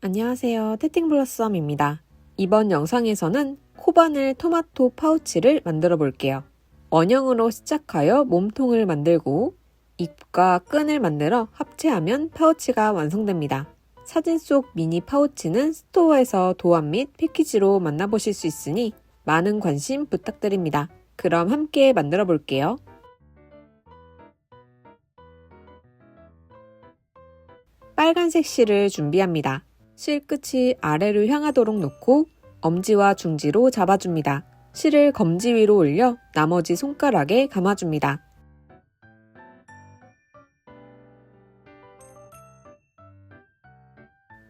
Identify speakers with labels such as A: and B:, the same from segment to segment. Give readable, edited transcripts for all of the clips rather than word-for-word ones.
A: 안녕하세요. 태팅블러썸입니다. 이번 영상에서는 코바늘 토마토 파우치를 만들어 볼게요. 원형으로 시작하여 몸통을 만들고 잎과 끈을 만들어 합체하면 파우치가 완성됩니다. 사진 속 미니 파우치는 스토어에서 도안 및 패키지로 만나보실 수 있으니 많은 관심 부탁드립니다. 그럼 함께 만들어 볼게요. 빨간색 실을 준비합니다. 실 끝이 아래로 향하도록 놓고 엄지와 중지로 잡아줍니다. 실을 검지 위로 올려 나머지 손가락에 감아줍니다.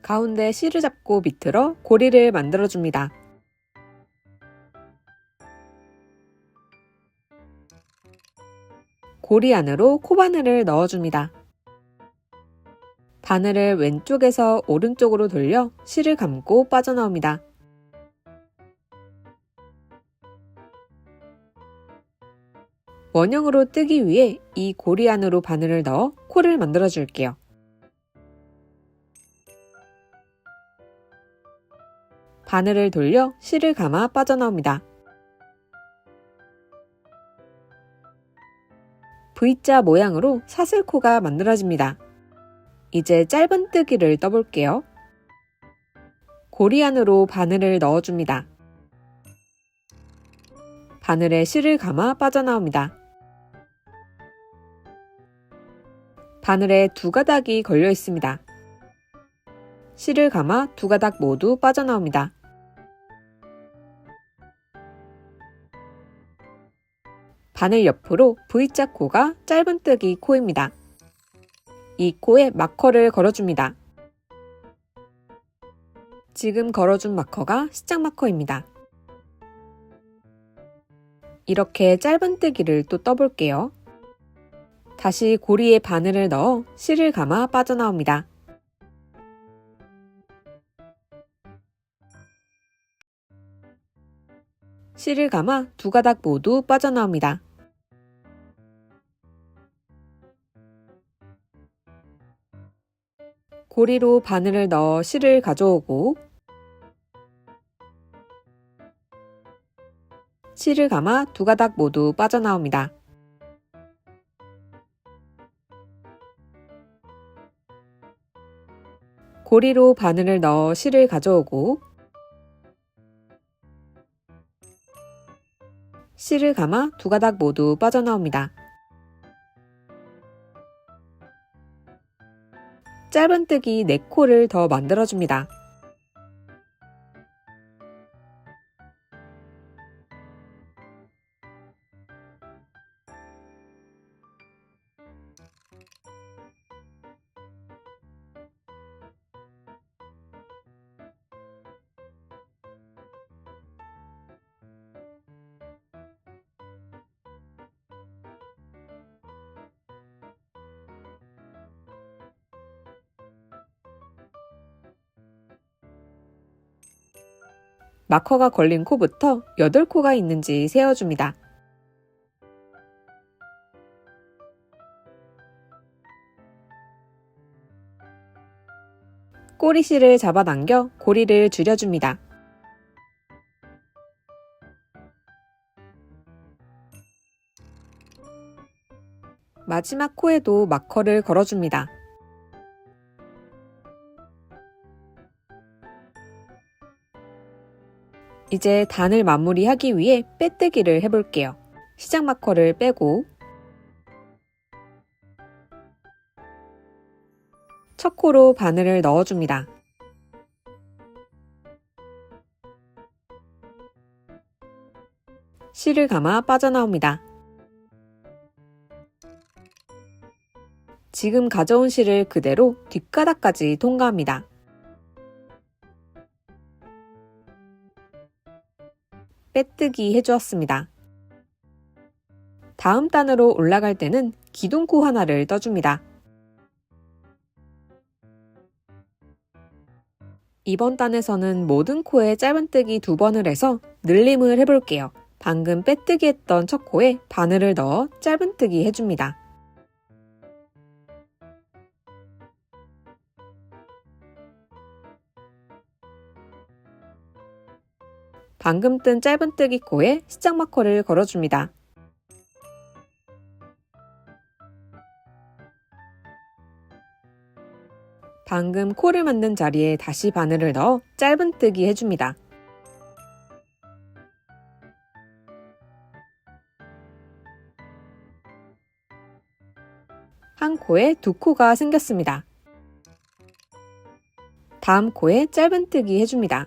A: 가운데 실을 잡고 밑으로 고리를 만들어줍니다. 고리 안으로 코바늘을 넣어줍니다. 바늘을 왼쪽에서 오른쪽으로 돌려 실을 감고 빠져나옵니다. 원형으로 뜨기 위해 이 고리 안으로 바늘을 넣어 코를 만들어 줄게요. 바늘을 돌려 실을 감아 빠져나옵니다. V자 모양으로 사슬코가 만들어집니다. 이제 짧은뜨기를 떠볼게요. 고리 안으로 바늘을 넣어줍니다. 바늘에 실을 감아 빠져나옵니다. 바늘에 두 가닥이 걸려 있습니다. 실을 감아 두 가닥 모두 빠져나옵니다. 바늘 옆으로 V자 코가 짧은뜨기 코입니다. 이 코에 마커를 걸어줍니다. 지금 걸어준 마커가 시작 마커입니다. 이렇게 짧은뜨기를 또 떠볼게요. 다시 고리에 바늘을 넣어 실을 감아 빠져나옵니다. 실을 감아 두 가닥 모두 빠져나옵니다. 고리로 바늘을 넣어 실을 가져오고 실을 감아 두 가닥 모두 빠져나옵니다. 고리로 바늘을 넣어 실을 가져오고 실을 감아 두 가닥 모두 빠져나옵니다. 짧은뜨기 4코를 더 만들어줍니다. 마커가 걸린 코부터 8코가 있는지 세어줍니다. 꼬리실을 잡아당겨 고리를 줄여줍니다. 마지막 코에도 마커를 걸어줍니다. 이제 단을 마무리하기 위해 빼뜨기를 해볼게요. 시작 마커를 빼고 첫 코로 바늘을 넣어줍니다. 실을 감아 빠져나옵니다. 지금 가져온 실을 그대로 뒷가닥까지 통과합니다. 빼뜨기 해주었습니다. 다음 단으로 올라갈 때는 기둥코 하나를 떠줍니다. 이번 단에서는 모든 코에 짧은뜨기 2번을 해서 늘림을 해볼게요. 방금 빼뜨기 했던 첫 코에 바늘을 넣어 짧은뜨기 해줍니다. 방금 뜬 짧은뜨기 코에 시작 마커를 걸어줍니다. 방금 코를 만든 자리에 다시 바늘을 넣어 짧은뜨기 해줍니다. 한 코에 두 코가 생겼습니다. 다음 코에 짧은뜨기 해줍니다.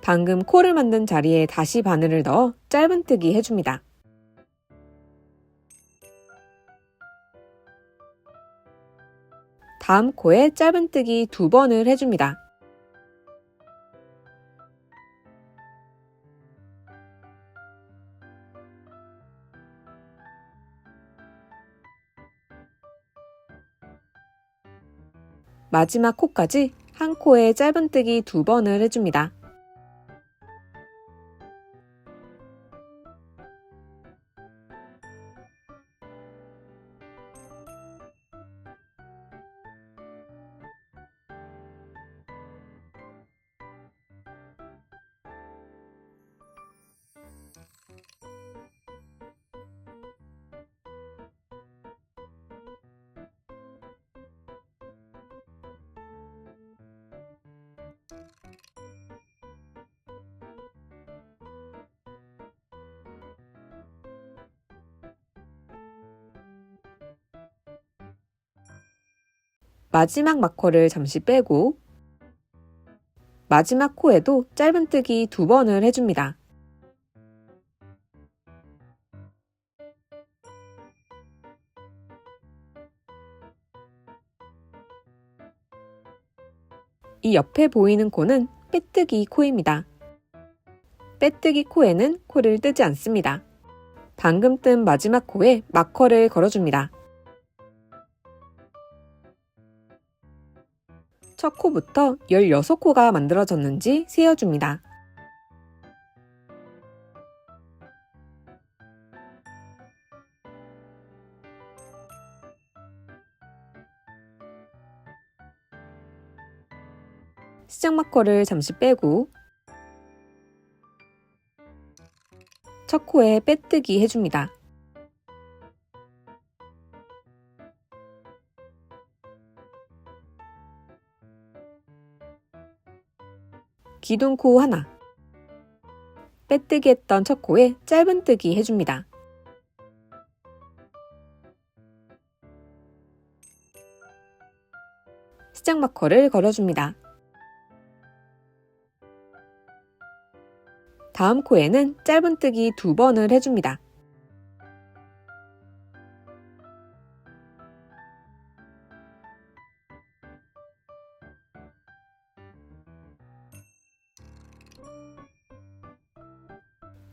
A: 방금 코를 만든 자리에 다시 바늘을 넣어 짧은뜨기 해줍니다. 다음 코에 짧은뜨기 2번을 해줍니다. 마지막 코까지 한 코에 짧은뜨기 2번을 해줍니다. 마지막 마커를 잠시 빼고 마지막 코에도 짧은뜨기 2번을 해줍니다. 이 옆에 보이는 코는 빼뜨기 코입니다. 빼뜨기 코에는 코를 뜨지 않습니다. 방금 뜬 마지막 코에 마커를 걸어줍니다. 첫 코부터 16코가 만들어졌는지 세어줍니다. 시작 마커를 잠시 빼고 첫 코에 빼뜨기 해줍니다. 기둥코 하나, 빼뜨기 했던 첫 코에 짧은뜨기 해줍니다. 시작 마커를 걸어줍니다. 다음 코에는 짧은뜨기 2번을 해줍니다.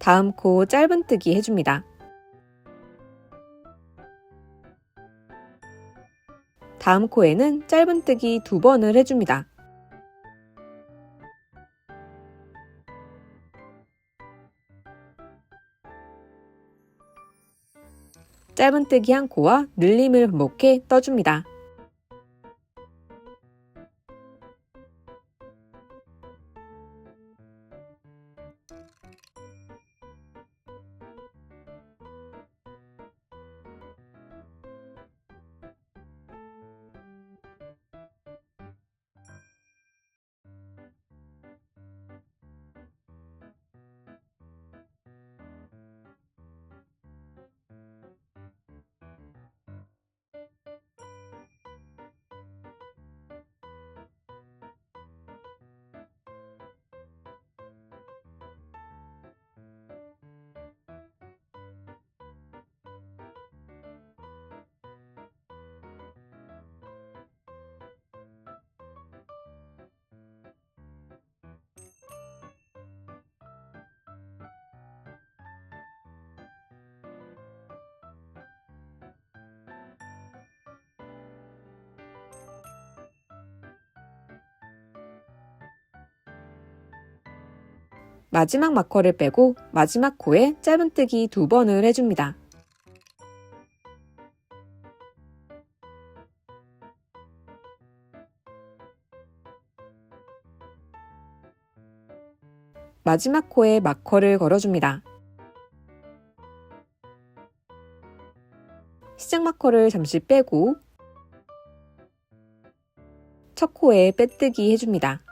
A: 다음 코 짧은뜨기 해줍니다. 다음 코에는 짧은뜨기 2번을 해줍니다. 짧은뜨기 한 코와 늘림을 반복해 떠줍니다. 마지막 마커를 빼고 마지막 코에 짧은뜨기 2번을 해줍니다. 마지막 코에 마커를 걸어줍니다. 시작 마커를 잠시 빼고 첫 코에 빼뜨기 해줍니다.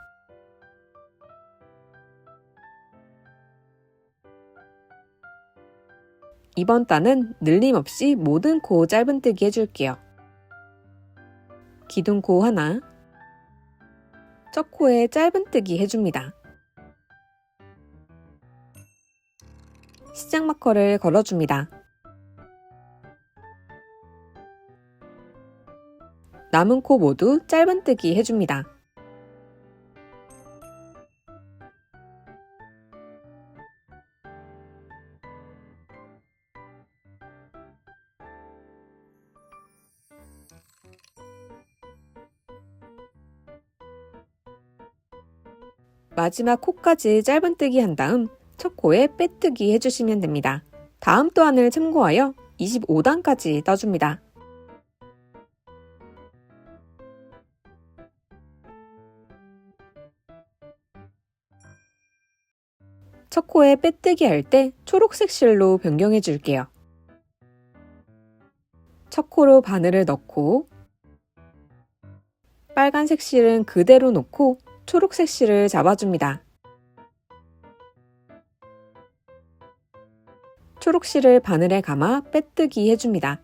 A: 이번 단은 늘림 없이 모든 코 짧은뜨기 해줄게요. 기둥코 하나, 첫 코에 짧은뜨기 해줍니다. 시작 마커를 걸어줍니다. 남은 코 모두 짧은뜨기 해줍니다. 마지막 코까지 짧은뜨기 한 다음 첫 코에 빼뜨기 해주시면 됩니다. 다음 또한을 참고하여 25단까지 떠줍니다. 첫 코에 빼뜨기 할 때 초록색 실로 변경해 줄게요. 첫 코로 바늘을 넣고 빨간색 실은 그대로 놓고 초록색 실을 잡아줍니다. 초록 실을 바늘에 감아 빼뜨기 해줍니다.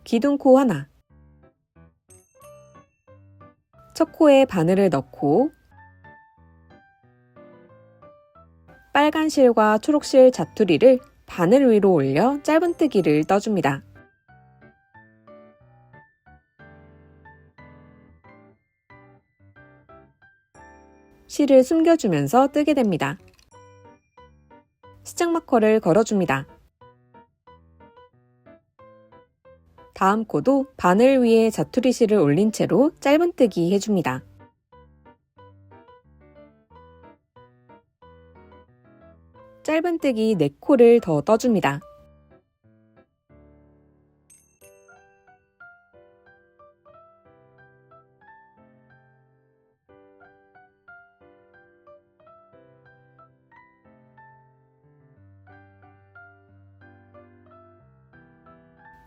A: 기둥코 하나, 첫 코에 바늘을 넣고 빨간 실과 초록 실 자투리를 바늘 위로 올려 짧은뜨기를 떠줍니다. 실을 숨겨주면서 뜨게 됩니다. 시작 마커를 걸어줍니다. 다음 코도 바늘 위에 자투리 실을 올린 채로 짧은뜨기 해줍니다. 짧은뜨기 4코를 더 떠줍니다.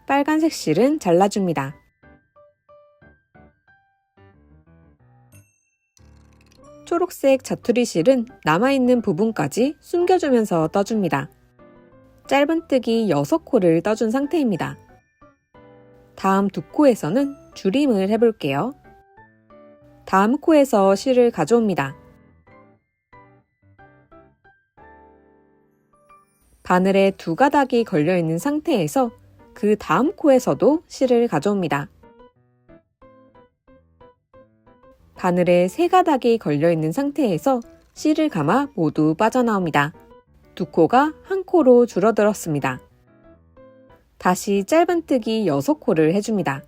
A: 빨간색 실은 잘라줍니다. 초록색 자투리 실은 남아있는 부분까지 숨겨주면서 떠줍니다. 짧은뜨기 6코를 떠준 상태입니다. 다음 두 코에서는 줄임을 해볼게요. 다음 코에서 실을 가져옵니다. 바늘에 2가닥이 걸려있는 상태에서 그 다음 코에서도 실을 가져옵니다. 바늘에 3가닥이 걸려있는 상태에서 실을 감아 모두 빠져나옵니다. 두 코가 한 코로 줄어들었습니다. 다시 짧은뜨기 6코를 해줍니다.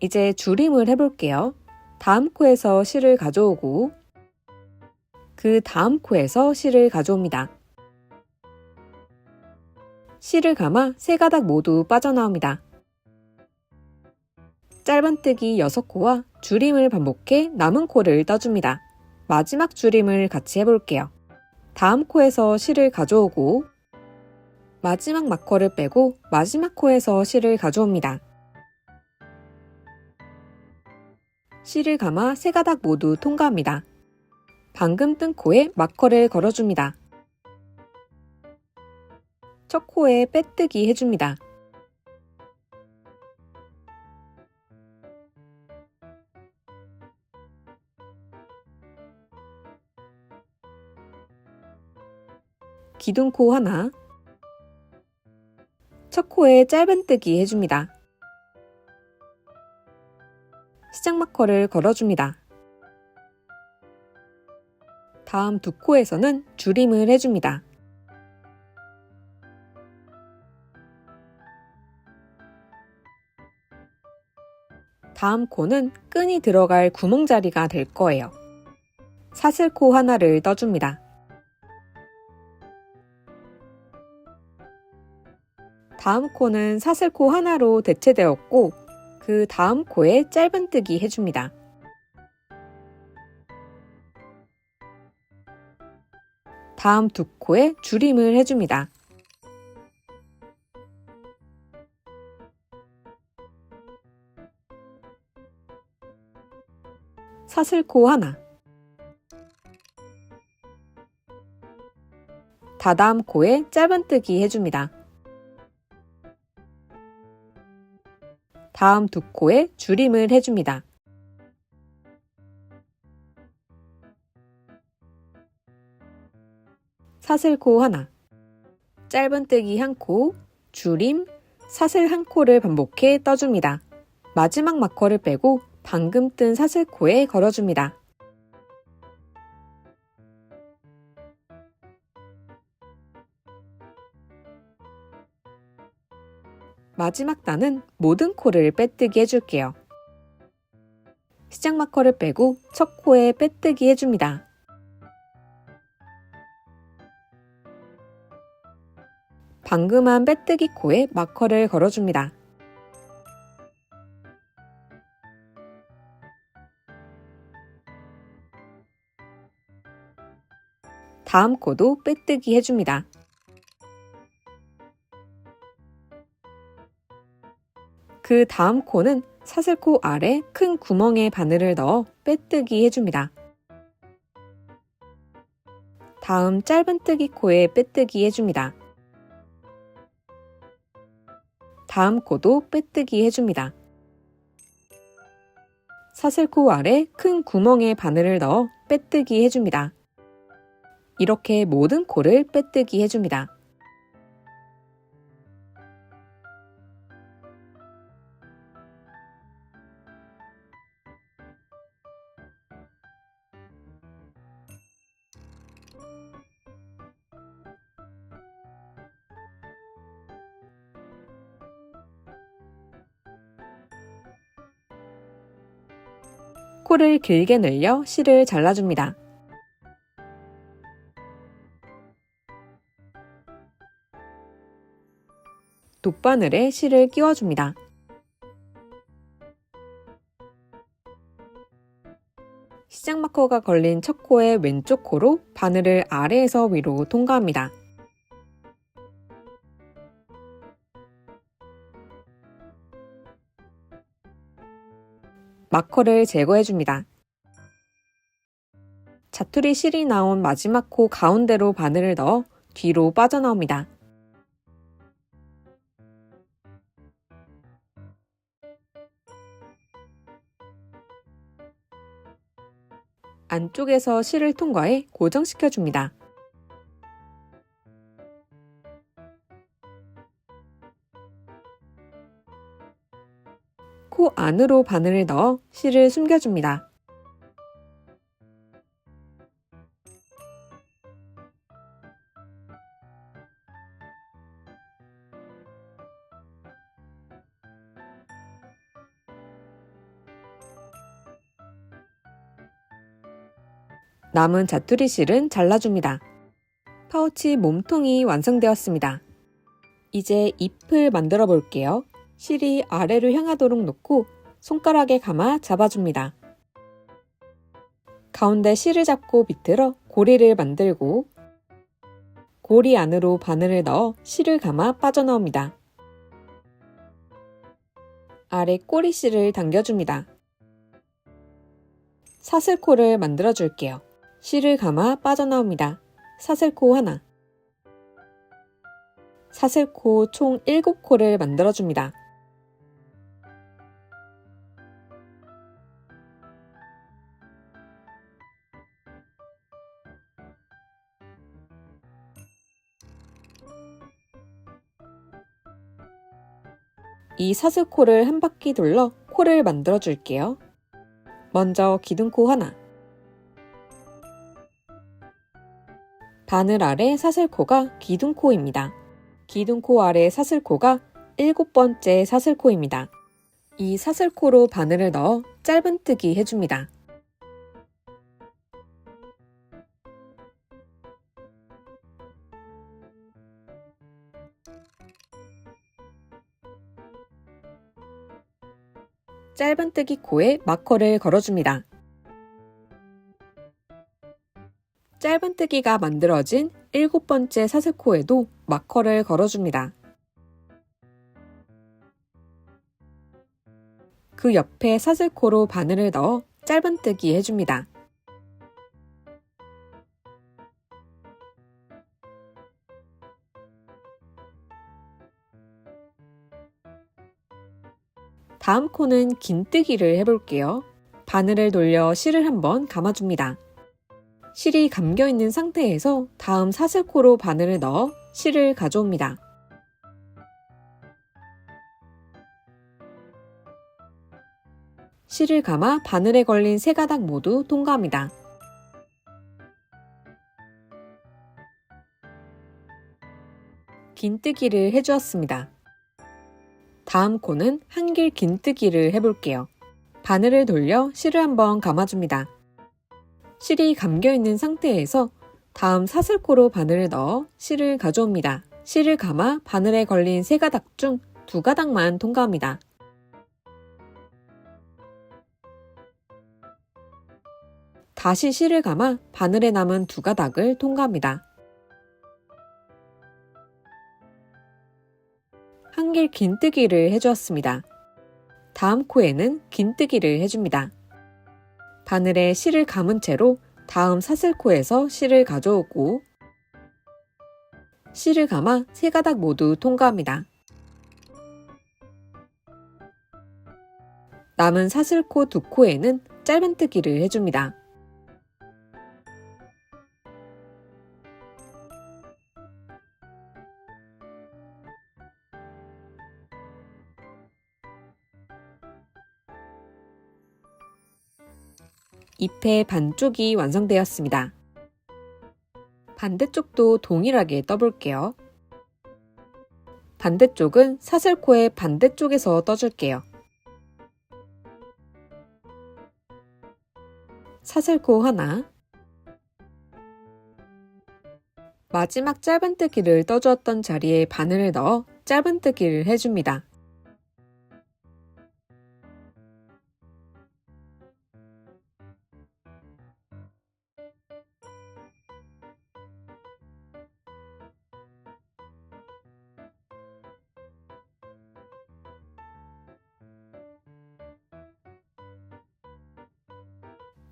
A: 이제 줄임을 해볼게요. 다음 코에서 실을 가져오고 그 다음 코에서 실을 가져옵니다. 실을 감아 3가닥 모두 빠져나옵니다. 짧은뜨기 6코와 줄임을 반복해 남은 코를 떠줍니다. 마지막 줄임을 같이 해볼게요. 다음 코에서 실을 가져오고 마지막 마커를 빼고 마지막 코에서 실을 가져옵니다. 실을 감아 3가닥 모두 통과합니다. 방금 뜬 코에 마커를 걸어줍니다. 첫 코에 빼뜨기 해줍니다. 기둥코 하나, 첫 코에 짧은뜨기 해줍니다. 시작 마커를 걸어줍니다. 다음 두 코에서는 줄임을 해줍니다. 다음 코는 끈이 들어갈 구멍자리가 될 거예요. 사슬코 하나를 떠줍니다. 다음 코는 사슬코 하나로 대체되었고 그 다음 코에 짧은뜨기 해줍니다. 다음 두 코에 줄임을 해줍니다. 사슬코 하나, 다다음 코에 짧은뜨기 해줍니다. 다음 두 코에 줄임을 해줍니다. 사슬코 하나, 짧은뜨기 한 코, 줄임, 사슬 한 코를 반복해 떠줍니다. 마지막 마커를 빼고 방금 뜬 사슬코에 걸어줍니다. 마지막 단은 모든 코를 빼뜨기 해줄게요. 시작 마커를 빼고 첫 코에 빼뜨기 해줍니다. 방금 한 빼뜨기 코에 마커를 걸어줍니다. 다음 코도 빼뜨기 해줍니다. 그 다음 코는 사슬코 아래 큰 구멍에 바늘을 넣어 빼뜨기 해줍니다. 다음 짧은뜨기 코에 빼뜨기 해줍니다. 다음 코도 빼뜨기 해줍니다. 사슬코 아래 큰 구멍에 바늘을 넣어 빼뜨기 해줍니다. 이렇게 모든 코를 빼뜨기 해줍니다. 코를 길게 늘려 실을 잘라줍니다. 돗바늘에 실을 끼워줍니다. 시작 마커가 걸린 첫 코의 왼쪽 코로 바늘을 아래에서 위로 통과합니다. 마커를 제거해줍니다. 자투리 실이 나온 마지막 코 가운데로 바늘을 넣어 뒤로 빠져나옵니다. 안쪽에서 실을 통과해 고정시켜줍니다. 코 안으로 바늘을 넣어 실을 숨겨줍니다. 남은 자투리 실은 잘라줍니다. 파우치 몸통이 완성되었습니다. 이제 잎을 만들어 볼게요. 실이 아래로 향하도록 놓고 손가락에 감아 잡아줍니다. 가운데 실을 잡고 비틀어 고리를 만들고 고리 안으로 바늘을 넣어 실을 감아 빠져나옵니다. 아래 꼬리 실을 당겨줍니다. 사슬코를 만들어 줄게요. 실을 감아 빠져나옵니다. 사슬코 하나, 사슬코 총 7코를 만들어줍니다. 이 사슬코를 한 바퀴 돌러 코를 만들어 줄게요. 먼저 기둥코 하나, 바늘 아래 사슬코가 기둥코입니다. 기둥코 아래 사슬코가 7번째 사슬코입니다. 이 사슬코로 바늘을 넣어 짧은뜨기 해줍니다. 짧은뜨기 코에 마커를 걸어줍니다. 짧은뜨기가 만들어진 7번째 사슬코에도 마커를 걸어줍니다. 그 옆에 사슬코로 바늘을 넣어 짧은뜨기 해줍니다. 다음 코는 긴뜨기를 해볼게요. 바늘을 돌려 실을 한번 감아줍니다. 실이 감겨있는 상태에서 다음 사슬코로 바늘을 넣어 실을 가져옵니다. 실을 감아 바늘에 걸린 세 가닥 모두 통과합니다. 긴뜨기를 해주었습니다. 다음 코는 한길 긴뜨기를 해볼게요. 바늘을 돌려 실을 한번 감아줍니다. 실이 감겨있는 상태에서 다음 사슬코로 바늘을 넣어 실을 가져옵니다. 실을 감아 바늘에 걸린 세 가닥 중 두 가닥만 통과합니다. 다시 실을 감아 바늘에 남은 두 가닥을 통과합니다. 한길 긴뜨기를 해주었습니다. 다음 코에는 긴뜨기를 해줍니다. 바늘에 실을 감은 채로 다음 사슬코에서 실을 가져오고 실을 감아 세 가닥 모두 통과합니다. 남은 사슬코 두 코에는 짧은뜨기를 해줍니다. 잎의 반쪽이 완성되었습니다. 반대쪽도 동일하게 떠볼게요. 반대쪽은 사슬코의 반대쪽에서 떠줄게요. 사슬코 하나, 마지막 짧은뜨기를 떠주었던 자리에 바늘을 넣어 짧은뜨기를 해줍니다.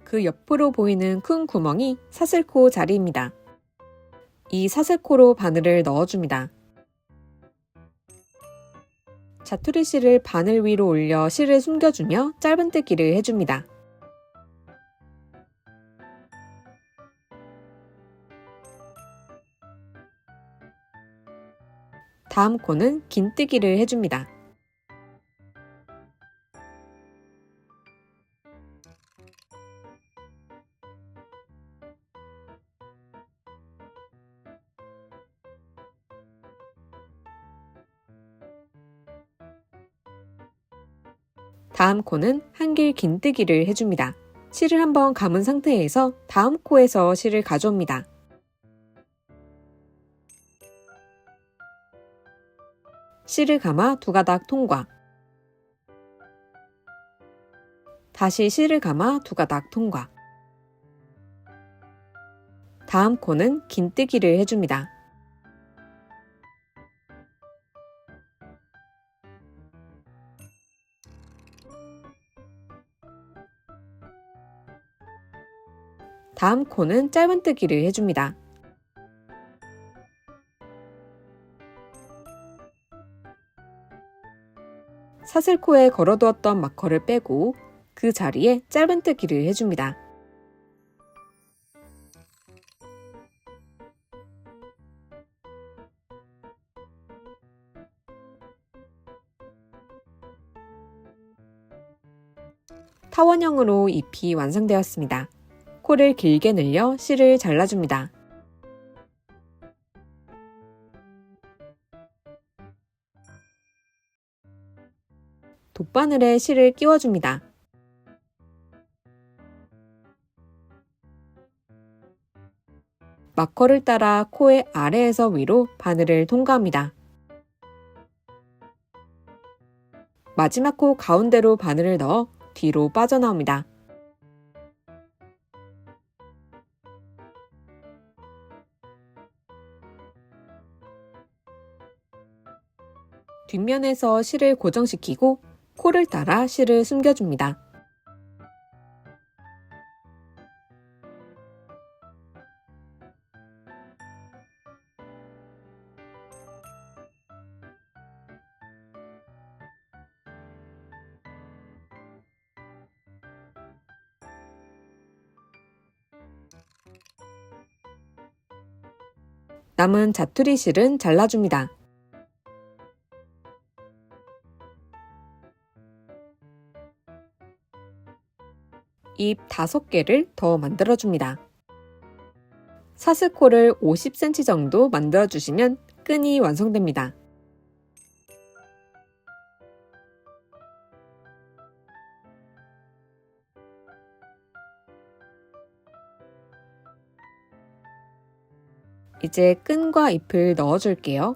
A: 그 옆으로 보이는 큰 구멍이 사슬코 자리입니다. 이 사슬코로 바늘을 넣어줍니다. 자투리 실을 바늘 위로 올려 실을 숨겨주며 짧은뜨기를 해줍니다. 다음 코는 긴뜨기를 해줍니다. 다음 코는 한길 긴뜨기를 해줍니다. 실을 한번 감은 상태에서 다음 코에서 실을 가져옵니다. 실을 감아 두 가닥 통과. 다시 실을 감아 두 가닥 통과. 다음 코는 긴뜨기를 해줍니다. 다음 코는 짧은뜨기를 해줍니다. 사슬코에 걸어두었던 마커를 빼고 그 자리에 짧은뜨기를 해줍니다. 타원형으로 잎이 완성되었습니다. 코를 길게 늘려 실을 잘라줍니다. 돗바늘에 실을 끼워줍니다. 마커를 따라 코의 아래에서 위로 바늘을 통과합니다. 마지막 코 가운데로 바늘을 넣어 뒤로 빠져나옵니다. 뒷면에서 실을 고정시키고 코를 따라 실을 숨겨줍니다. 남은 자투리 실은 잘라줍니다. 잎 5개를 더 만들어줍니다. 사슬코를 50cm 정도 만들어주시면 끈이 완성됩니다. 이제 끈과 잎을 넣어줄게요.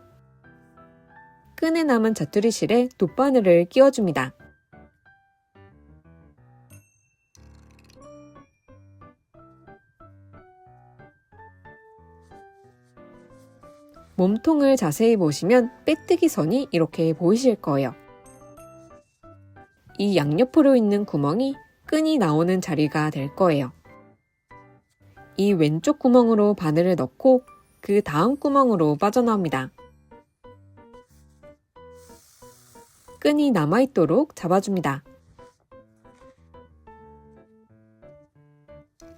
A: 끈에 남은 자투리 실에 돗바늘을 끼워줍니다. 몸통을 자세히 보시면 빼뜨기 선이 이렇게 보이실 거예요. 이 양옆으로 있는 구멍이 끈이 나오는 자리가 될 거예요. 이 왼쪽 구멍으로 바늘을 넣고 그 다음 구멍으로 빠져나옵니다. 끈이 남아있도록 잡아줍니다.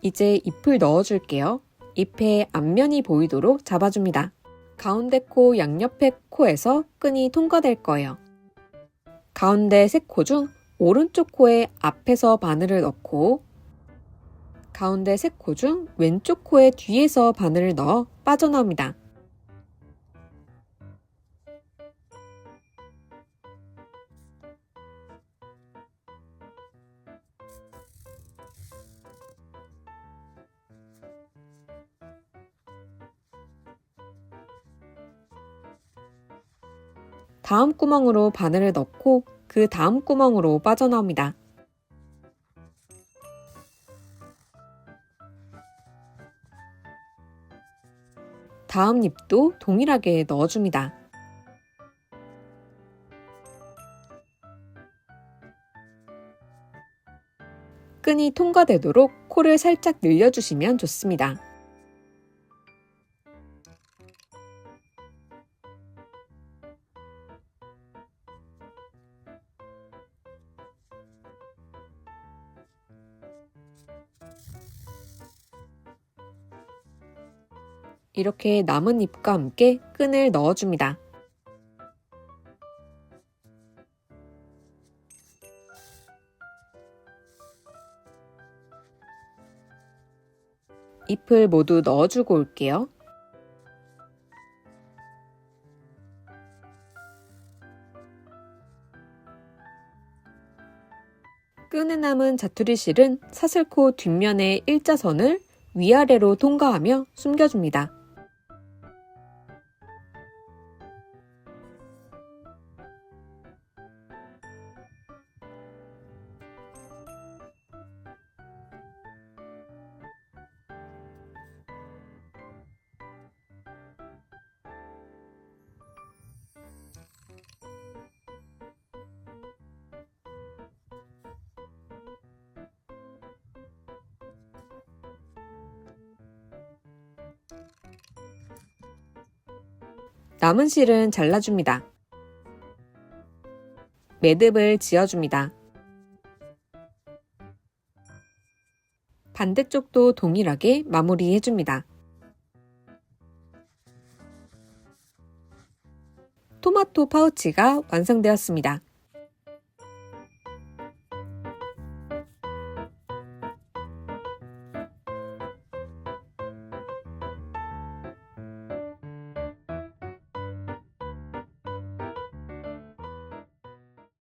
A: 이제 잎을 넣어줄게요. 잎의 앞면이 보이도록 잡아줍니다. 가운데 코 양옆의 코에서 끈이 통과될 거예요. 가운데 3코 중 오른쪽 코의 앞에서 바늘을 넣고 가운데 3코 중 왼쪽 코의 뒤에서 바늘을 넣어 빠져나옵니다. 다음 구멍으로 바늘을 넣고 그 다음 구멍으로 빠져나옵니다. 다음 잎도 동일하게 넣어줍니다. 끈이 통과되도록 코를 살짝 늘려주시면 좋습니다. 이렇게 남은 잎과 함께 끈을 넣어줍니다. 잎을 모두 넣어주고 올게요. 끈에 남은 자투리 실은 사슬코 뒷면의 일자선을 위아래로 통과하며 숨겨줍니다. 남은 실은 잘라줍니다. 매듭을 지어줍니다. 반대쪽도 동일하게 마무리해줍니다. 토마토 파우치가 완성되었습니다.